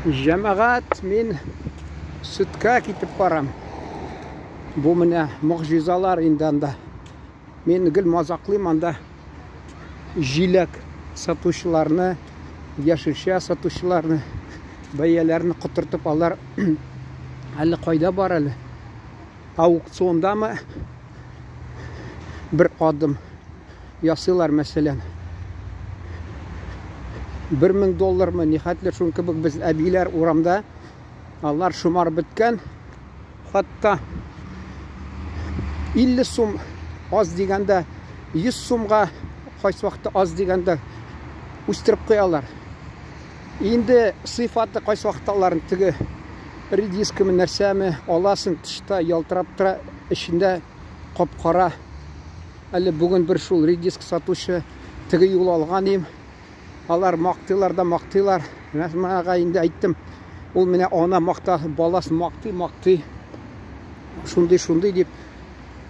Жәмәғат, мен сүтқа кетіп барам. Бұл міне мұғжизалар енді. Мен гіл мазақлым анда жилек сатушыларны, яшілшә сатушыларны, бәйелеріні құтыртып алар әлі қойда бар әлі. Аукционда ма бір адым ясылар мәселен. $1000 ма, нихатлер шун кебек біз әбилер урамда, алар шумар біткен, хатта 50 сум аз дегенде, 100 сумға қайсы вақты аз дегенде үстіріп қоялар. Енді сыйфаты қайсы вақталарын тігі редискімі нәрсәмі аласың тышта ялтырап тұра, ішінде қап-қара. Әлі бүгін бір шул редиск сатушы тігі юл алған ем. Алар мақтылар да мақтылар. Мәға енді айттым, ол мене ана мақта, баласын мақты. Шундай деп,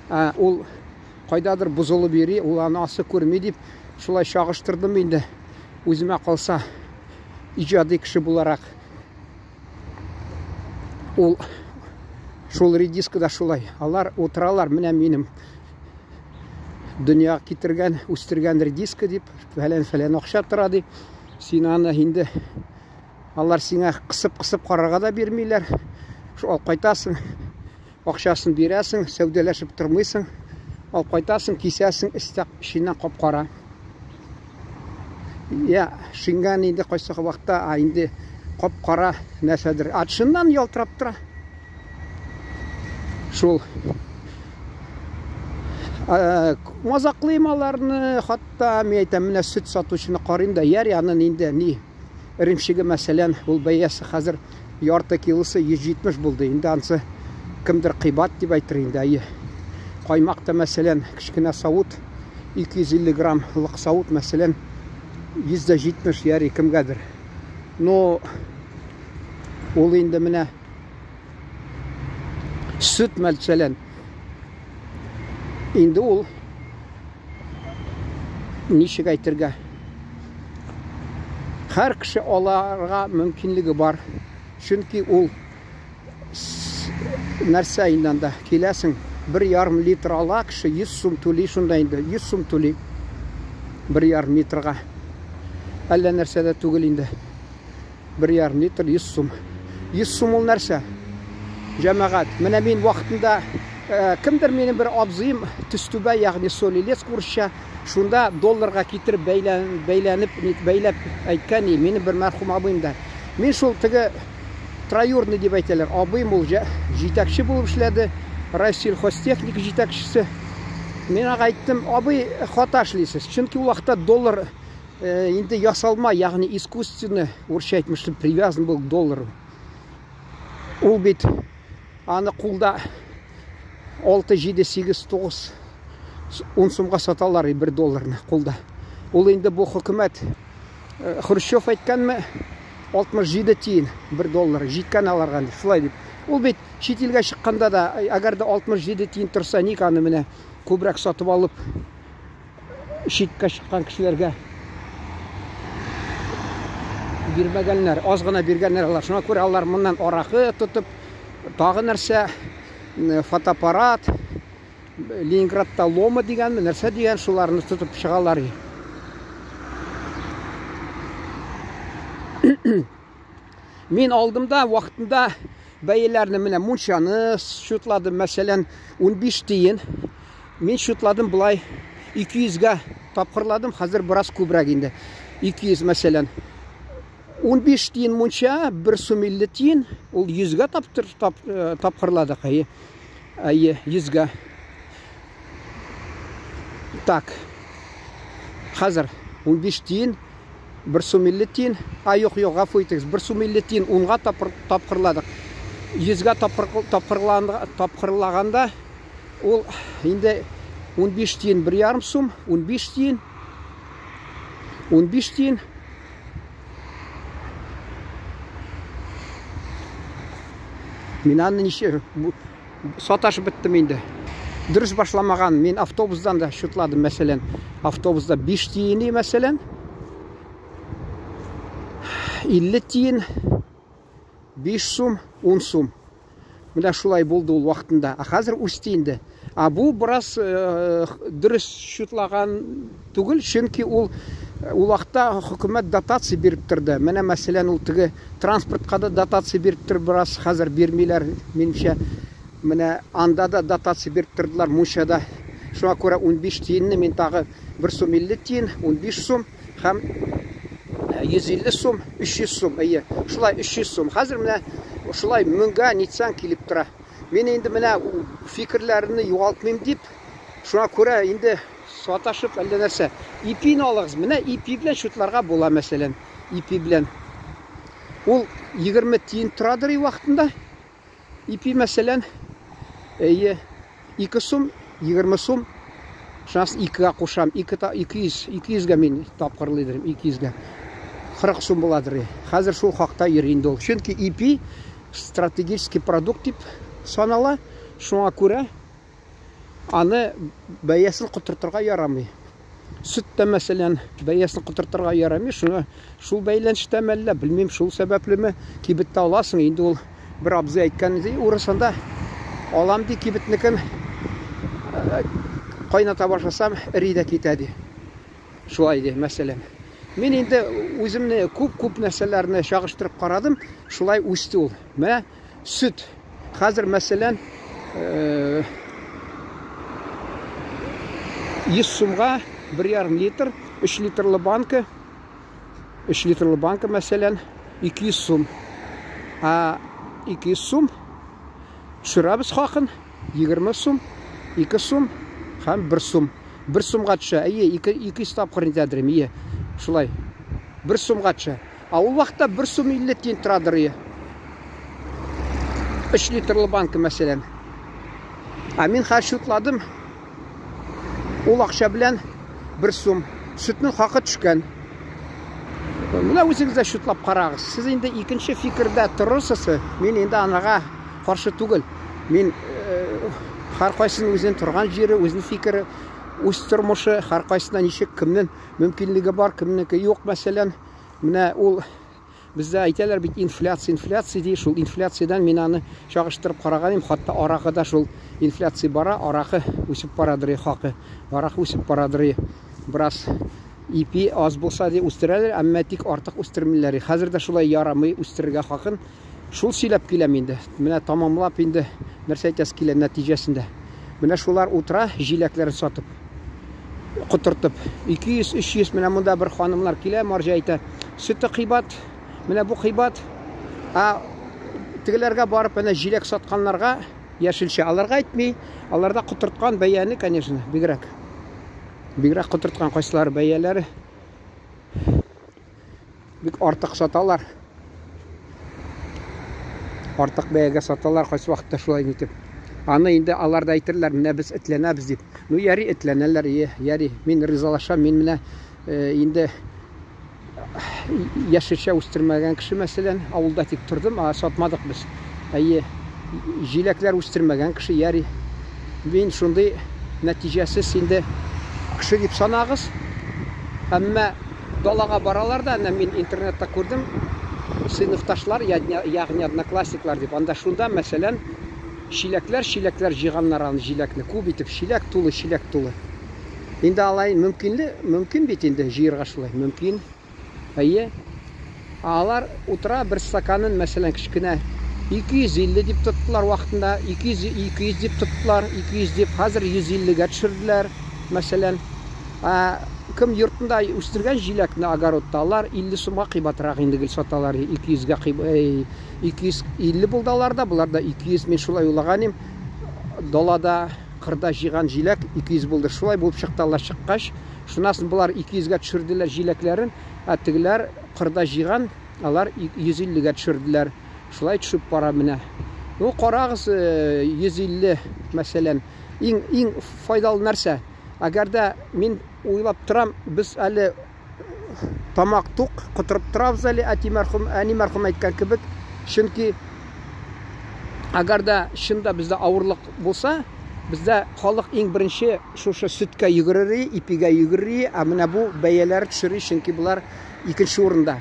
ол қайдадыр бұзылы бері, ол анасы көрме деп, шулай шағыштырдым енді. Өзіме қалса, ижады кіші боларақ. Ол шул редискі да шулай. Алар отыралар, міне менім дүния кетірген, өстірген редискі деп, фәлен оқша тұрады. Сен аны енді, алар сеңе қысып қараға да бермейлер. Ал қайтасың, оқшасын бересің, сәуделешіп тұрмайсың. Ал қайтасың, кесесің, істек ішінен қоп қара. Шынған енді қойсығы вақта, енді қоп қара нәсәдір. Атшыннан ялтырап тұра. Шул мазақлым аларны, хатта мен айтам, міне сүт сатушыны қарайым да, янын енді не ірімшігі мәселен, ол бәйесі қазір ярты килосы 170 болды. Енді ансы кімдір қибат деп айтыр енді. Қаймақта мәселен кішкіне сауыт 250 граммлық сауыт мәселен 170 яри кімгәдір. Но ол енді міне сүт мәселен енді ол нешік айтырға қар кіші оларға мүмкінлігі бар. Чүнки ол нәрсе айнанда келесің 1,5 литр ала кіші 100 сум төлей шындайынды. 100 сум төлей 1,5 литрға. Әлі нәрседе түгілінді. 1,5 литр 100 сум. 100 сум ол нәрсе. Жәмәғат, міне мен вақытында кімдір менің бір абзыйым түстубә, яғни солелес құрыша, шунда долларға кетіріп бәйләп әйткән, менің бір мәрхум абыйымда. Мен шул тігі троюрный деп айталар. Абыйым ол жетекші болып ішледі, Россельхозтехник жетекшісі. Мен аға айттым, абый хата ішлейсіз. Чүнки ол уақытта доллар енді ясалма, яғни искусственно, орысша айтмышлы, привязан был к доллару. Ол бет аны құлда 6, 7, 8, 9, 10 сумға саталар $1 құлда. Ол енді бұл хүкімет Хрущев айтқан 67 тиын $1 жеткен аларған шылай деп. Ол бет шетелге шыққанда да, әгерді 67 тиын тұрса, неканы міне көбірек сатып алып, шетке шыққан кішілерге бермегенлер, азғына бергенлер алар. Шуңа көрі алар мұннан арақы тұтып, тағы нәрсе, фотоаппарат, Ленинградта лома деген, нәрсе деген шуларны тұтып шығалар. Мен алдымда, уақытында бәйелеріні міне мұншаны шутладым, мәселен 15 дейін. Мен шутладым бұлай 200-ға тапқырладым, қазір біраз көбірек енді. 200 мәселен 15 дейін мұнша, 1 сум 50 дейін, ол 100-ға тапқырлады қайы. 100-ға. Так, қазір 15 дейін, 1 сум 50 дейін, жоқ, ғафу етіңіз, 1 сум 50 дейін 10-ға тапқырладық. 100-ға тапқырлағанда, ол енді 15 дейін 1,5 сум, 15 дейін, 15 дейін, мен аны неше саташы біттім енді. Дұрыс башламаған, мен автобустан да шутладым мәселен. Автобуста 5 дейіні мәселен. 50 тиын 5 сум, 10 сум. Мына шулай болды ол вақытында. А қазір өсті енді. А бұл біраз дұрыс шутлаған түгіл, чөнки ол вақытта хөкүмәт дотация беріп тұрды. Міне мәселен ол тігі транспортқа да дотация беріп тұр, біраз қазір бермейлер, меніңше. Міне анда да дотация беріп тұрдылар, мұншада. Шуңа көре 15 тиынны мен тағы 1 сум 50 тиын, 15 сум, һәм 150 сум, 300 сум, шулай 300 сум. Қазір міне шулай мыңға нетсаң келіп тұра. Мен енді міне фикірлеріні юғалтмайым деп, шуңа көре енді саташып әлде нәрсе. ипині алығыз. Міне ипи білен шутларға бола мәселен. Ипи білен. Ол 20 тиын тұрадыр вақытында. Ипи мәселен 2 сум, 20 сум. Шанс 2-ға қошам. 200-ға мен тапқырлыдырым. 200-ға. 40 сум боладыр. Қазір шул хақта ерейінді ол. Чөнки ипи стратегический продукт деп санала. Шуңа көре аны бәйесін құтыртырға ярамай. Сүтті мәселен бәйесін құтыртырға ярамай. Шул бәйленшті мәлі, білмейм, шул сәбәплімі кебітті аласың. Енді ол бір абзы айтқан орысында алам дей кебітнікін қайната башасам ірейді кетеді. Шулай де мәселен. Мен енді өзімні көп нәрселеріне шағыштырып қарадым. Шулай өсті ол. Мә сүт. Қазір мәселен 100 сумға 1,5 литр, 3 литрлы банка. 3 литрлы банка мәселен 200 сум. А 200 сум шырабыз қақын 20 сум, 2 сум, һәм 1 сум. 1 сумға түші. 200 тапқырын дәдірім. Шулай. 1 сумға түші. А ол вақытта 1 сум 50 тиын тұрадыр. 3 литрлы банка мәселен. А мен шутладым. Ол ақша білән 1 сум. Сүтінің хақы түшкен. Мына өзіңізді шутлап қарағыз. Сіз енді екінші фикірді тұрырсыз. Мен енді анаға қаршы түгіл. Мен қарқайсының өзінен тұрған жері, өзінің фикірі, өз тұрмышы, қарқайсына нешек кімнің мүмкінлігі бар, кімнікі жоқ мәселен. Міне ол бізде айталар бит инфляция дей, шул инфляциядан мен аны шағыштырып қарағаным, хатта арақы да шул инфляция бара, арақы өсіп барадыр, хақы, арақы өсіп барадыр. Біраз ипи аз болса де өстірәлер, әмма тик артық өстірмелері. Қазір де шулай ярамай өстірге хақын шул сөйлеп келем енді. Міне тамамлап енді нәрсе айтасы келем нәтижесінде. Міне шулар утра жиләклерін сатып, құтыртып, 200-300, міне мұнда бір ханымлар келе, маржа айта, сүті қибат, міне бұл қибат, тігілерге барып, міне жиләк сатқанларға, яшілше, аларға айтмей, аларда құтыртқан бәйәні, конечно, бігірек құтыртқан қайсылар бәйәлері, бік артық саталар, артық бәйәге саталар, қайсы уақытта шулай нетіп. Аны енді аларда айтырлар, міне біз ітләнәбіз деп. Ну, яри ітләнәлер, яри. Мен ризалашам, мен міне енді яшырша өстірмәген кіші мәселен, ауылда тек тұрдым, сатмадық біз. Жиләклер өстірмәген кіші, яри. Мен шындай нәтижесі сенде кіші деп санағыз. Әмі далаға баралар да, мен интернетта көрдім, сыныфташлар, яғни одноклассниклар деп. Анда шында мәселен шиләкләр жиғанлар аны жиләкні көп етіп, шиләк тулы. Енді алайын мүмкін бет енді жиырға шылай, мүмкін. Алар утра бір стаканын мәселен кішкіне 250 деп тұттылар уақытында, 200 деп тұттылар, 200 деп қазір 150-ге түшірділер мәселен. Кім йұртында өстірген жиләкні огородталар 50 сумға қибатырақ ендігіл саталар, 250 болдаларда, бұларда 200, мен шулай олағанем, далада қырда жиған жиләк 200 болды, шулай болып шықталар шыққаш, шунасын бұлар 200-ге түшірділер жиләклерін, әттігілер қырда жиған, алар 150-ге түшірділер, шулай түшіп бара міне. Ол қарағыз 150 мәселен, ең файдалы нәрсе. Әгерде мен ойлап тұрам, біз әлі тамақ тұқ, құтырып тұрабыз әлі, әни мәрхум айтқан кібік. Шынки, әгерде шында бізде ауырлық болса, бізде халық ең бірінші шушы сүтке югірірі, ипиге югірірі, әміне бұл бәйелері түшірі, шынки бұлар екінші орында.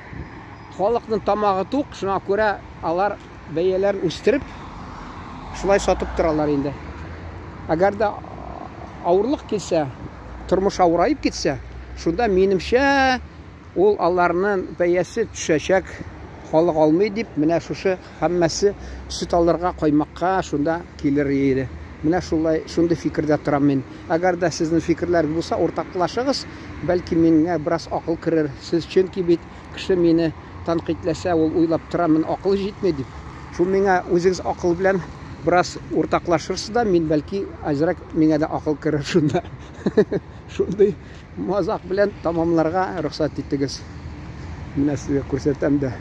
Халықтың тамағы тұқ, шына көре алар бәяләрен үстереп, шулай сатып торалар инде. Әгәр дә авырлык килсә, тормыш авырайып китсә, шунда минемчә ул аларның бәясе төшәчәк. Халык алмый дип, менә шушы һәммәсе сөт алырга, каймакка шунда килер иде. Менә шундый фикердә торам мин. Әгәр дә сезнең фикерләрегез булса, уртаклашыгыз, бәлки миңа бераз акыл керер. Сез чөнки бит кеше мине танкыйтьләсә, ул уйлап тора, мен акыл җитми дип. Шул миңа үзегез акыл белән бераз уртаклашырсыз да, мин бәлки азрак миңа да акыл керер шунда. Шундый мазак белән тамамларга рөхсәт итегез. Менә сезгә күрсәтәм дә.